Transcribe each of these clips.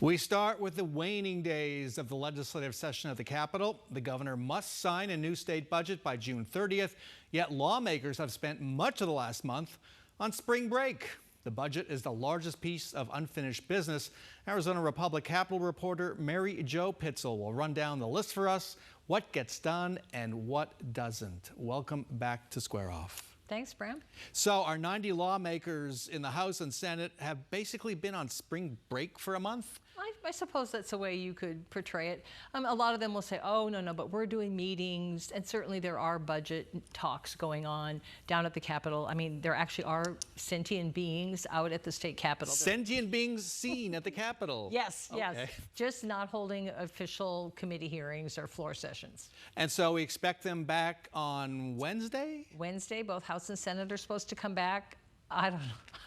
We start with the waning days of the legislative session at the Capitol. The governor must sign a new state budget by June 30th, yet lawmakers have spent much of the last month on spring break. The budget is the largest piece of unfinished business. Arizona Republic Capitol reporter Mary Jo Pitzl will run down the list for us, what gets done and what doesn't. Welcome back to Square Off. Thanks, Bram. So our 90 lawmakers in the House and Senate have basically been on spring break for a month? I suppose that's the way you could portray it. A lot of them will say, oh, no, but we're doing meetings, and certainly there are budget talks going on down at the Capitol. I mean, there actually are sentient beings out at the state Capitol. Sentient beings seen at the Capitol? Yes, okay. Yes. Just not holding official committee hearings or floor sessions. And so we expect them back on Wednesday? Wednesday, both House and Senate are supposed to come back. I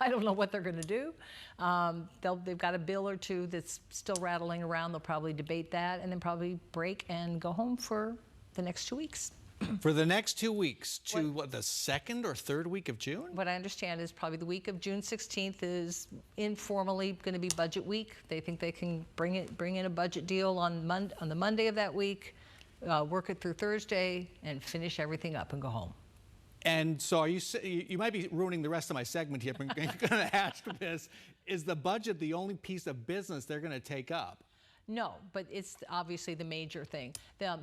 don't know what they're going to do. They've got a bill or two that's still rattling around. They'll probably debate that and then probably break and go home for the next 2 weeks. For the next 2 weeks to what, the second or third week of June? What I understand is probably the week of June 16th is informally going to be budget week. They think they can bring in a budget deal on the Monday of that week, work it through Thursday, and finish everything up and go home. And so you might be ruining the rest of my segment here, but I'm going to ask this. Is the budget the only piece of business they're going to take up? No, but it's obviously the major thing.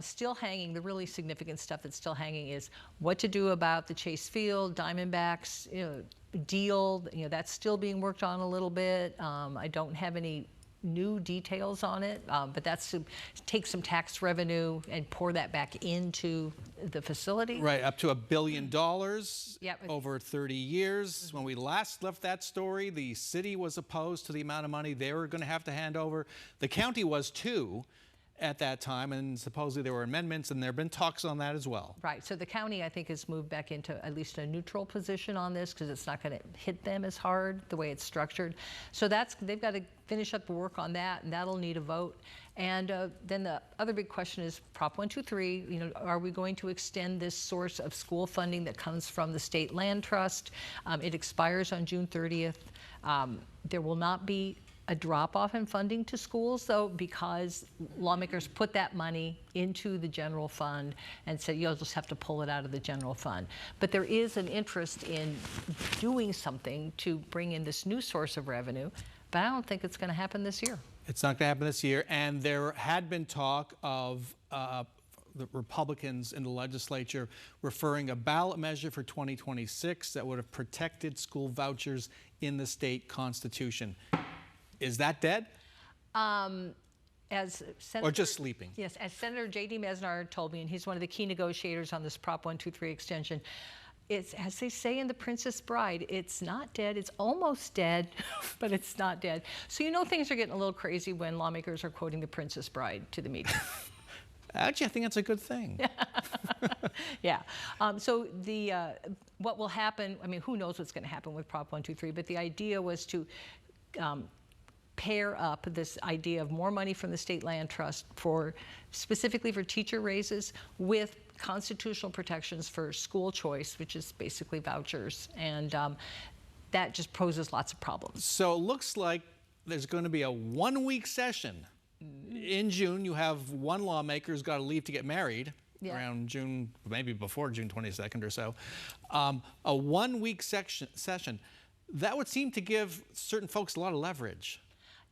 Still hanging, the really significant stuff that's still hanging is what to do about the Chase Field, Diamondbacks deal. That's still being worked on a little bit. I don't have any new details on it, but that's to take some tax revenue and pour that back into the facility. Right, up to $1 billion Yep. over 30 years. When we last left that story, the city was opposed to the amount of money they were going to have to hand over. The county was too at that time, and supposedly there were amendments, and there have been talks on that as well. Right, so the county, I think, has moved back into at least a neutral position on this because it's not going to hit them as hard the way it's structured. So they've got to finish up the work on that, and that'll need a vote. And then the other big question is Prop 123, are we going to extend this source of school funding that comes from the state land trust? It expires on June 30th. There will not be a drop-off in funding to schools, though, because lawmakers put that money into the general fund and said you'll just have to pull it out of the general fund. But there is an interest in doing something to bring in this new source of revenue, but I don't think it's going to happen this year. It's not going to happen this year, and there had been talk of the Republicans in the legislature referring a ballot measure for 2026 that would have protected school vouchers in the state constitution. Is that dead? As Senator, or just sleeping? Yes, as Senator J.D. Mesnar told me, and he's one of the key negotiators on this Prop 123 extension, it's, as they say in The Princess Bride, it's not dead, it's almost dead, but it's not dead. So things are getting a little crazy when lawmakers are quoting The Princess Bride to the media. Actually, I think that's a good thing. Yeah. So what will happen, who knows what's going to happen with Prop 123, but the idea was to pair up this idea of more money from the state land trust specifically for teacher raises with constitutional protections for school choice, which is basically vouchers. And that just poses lots of problems. So it looks like there's going to be a 1 week session. In June, you have one lawmaker who's got to leave to get married. Yeah. Around June, maybe before June 22nd or so. A 1 week session. That would seem to give certain folks a lot of leverage.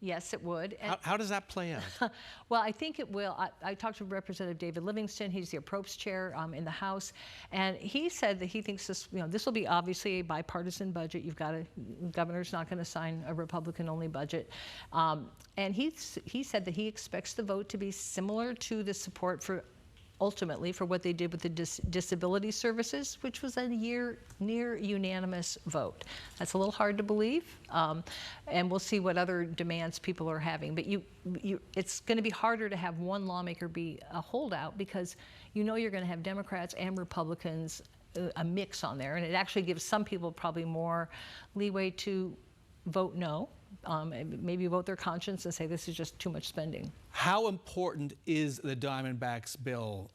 Yes, it would. How does that play out? Well, I think it will. I talked to Representative David Livingston. He's the appropriates chair in the House, and he said that he thinks this will be obviously a bipartisan budget. The governor's not going to sign a Republican-only budget, and he said that he expects the vote to be similar to the support ultimately for what they did with the disability services, which was a near unanimous vote. That's a little hard to believe, and we'll see what other demands people are having. But it's going to be harder to have one lawmaker be a holdout because you're going to have Democrats and Republicans, a mix on there, and it actually gives some people probably more leeway to vote no, maybe vote their conscience and say this is just too much spending. How important is the Diamondbacks bill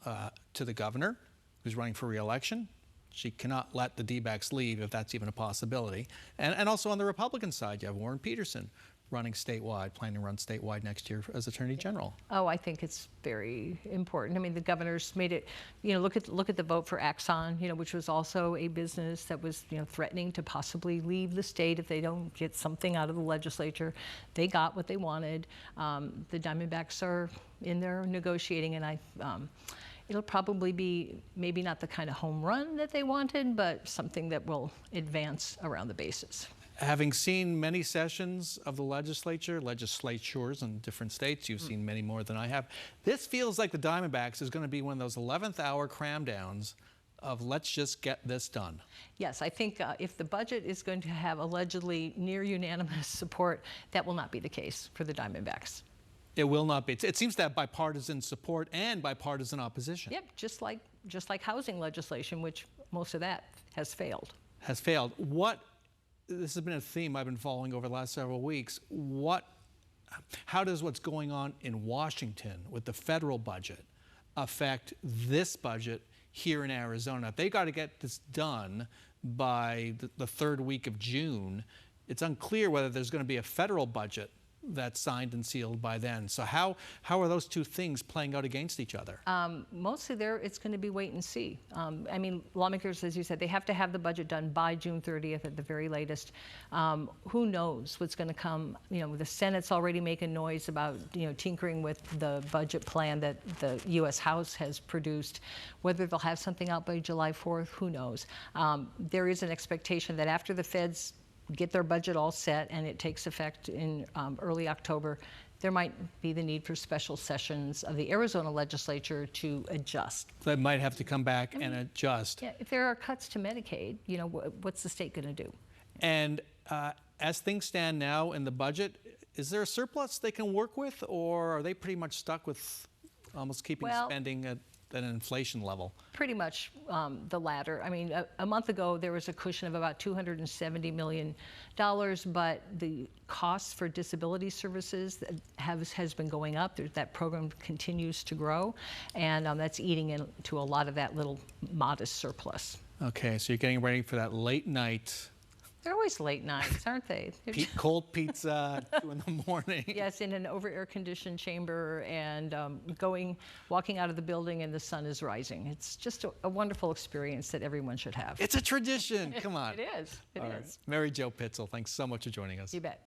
to the governor, who's running for re-election? She cannot let the D-backs leave if that's even a possibility. And also on the Republican side, you have Warren Peterson running statewide, planning to run statewide next year as Attorney General? Oh, I think it's very important. I mean, the governor's made it, look at the vote for Axon, which was also a business that was, threatening to possibly leave the state if they don't get something out of the legislature. They got what they wanted. The Diamondbacks are in there negotiating, and it'll probably be maybe not the kind of home run that they wanted, but something that will advance around the bases. Having seen many sessions of the legislatures in different states, you've seen many more than I have. This feels like the Diamondbacks is going to be one of those 11th hour cram downs of let's just get this done. Yes, I think if the budget is going to have allegedly near unanimous support, that will not be the case for the Diamondbacks. It will not be. It seems to have bipartisan support and bipartisan opposition. Yep, just like housing legislation, which most of that has failed. Has failed. This has been a theme I've been following over the last several weeks. How does what's going on in Washington with the federal budget affect this budget here in Arizona? If they got to get this done by the third week of June, it's unclear whether there's going to be a federal budget that's signed and sealed by then. So how are those two things playing out against each other? Mostly it's going to be wait and see. I mean, lawmakers, as you said, they have to have the budget done by June 30th at the very latest. Who knows what's going to come? The Senate's already making noise about, tinkering with the budget plan that the U.S. House has produced. Whether they'll have something out by July 4th, who knows? There is an expectation that after the feds get their budget all set and it takes effect in early October, there might be the need for special sessions of the Arizona legislature to adjust. They might have to come back and adjust. Yeah, if there are cuts to Medicaid, what's the state going to do? And as things stand now in the budget, is there a surplus they can work with, or are they pretty much stuck with almost keeping spending at an inflation level? Pretty much the latter. I mean, a month ago there was a cushion of about $270 million, but the costs for disability services has been going up. That program continues to grow, and that's eating into a lot of that little modest surplus. Okay, so you're getting ready for that late night. They're always late nights, aren't they? Cold pizza, 2 in the morning. Yes, in an over air-conditioned chamber, and walking out of the building and the sun is rising. It's just a wonderful experience that everyone should have. It's a tradition. Come on. It is. It is. Right. Mary Jo Pitzl, thanks so much for joining us. You bet.